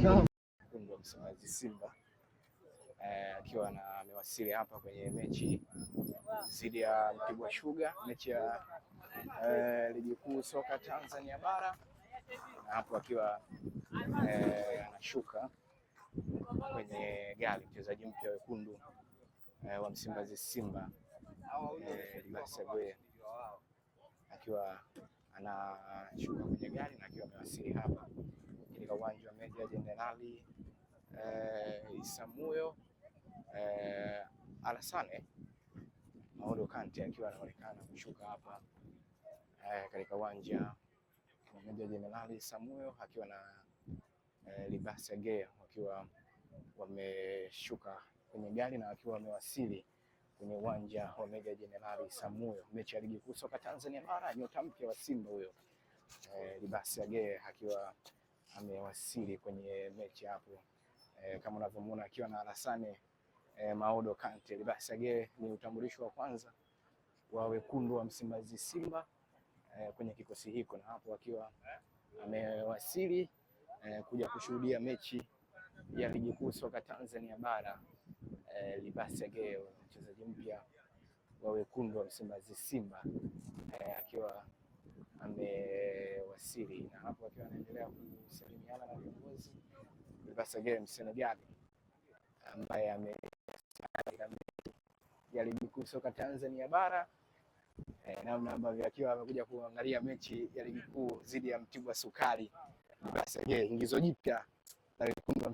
Wekundu wa Msimbazi Simba akiwa amewasili hapa kwenye mechi dhidi ya Mtibwa Sugar, mechi ya ligi kuu soka Tanzania bara, na hapo akiwa anashuka kwenye gari mchezaji mpya wekundu wa Msimbazi Simba Libasegwe akiwa anashuka kwenye gari na akiwa amewasili hapa katika uwanja wa Meja Jenerali Isamuhyo Alassane Maodo Kante akiwa anaonekana kushuka hapa katika uwanja wa Meja Jenerali Isamuhyo akiwa na Libasegwe wakiwa wameshuka kwenye gari na wakiwa wamewasili kwenye uwanja wa Meja Jenerali Isamuhyo, mechi ya ligi kuu soka Tanzania bara. Nyota mpya wa Simba huyo Libasegwe akiwa amewasili kwenye mechi hapo kama unavyomuona akiwa na Alassane Maodo Kante. Libasegwe ni utambulisho wa kwanza wa wekundu wa Msimbazi Simba kwenye kikosi hiko, na hapo akiwa amewasili kuja kushuhudia mechi ya ligi kuu soka Tanzania bara. Libasegwe mchezaji mpya wa wekundu wa Msimbazi Simba akiwa amewasili, na hapo akiwa anaendelea kusalimiana na viongozi. Libasegwe Msenegali ambaye ya ligi kuu soka Tanzania bara namna ambavyo akiwa amekuja kuangalia mechi ya ligi kuu dhidi ya Mtibwa Sukari. Libasegwe ingizo jipya la wekundu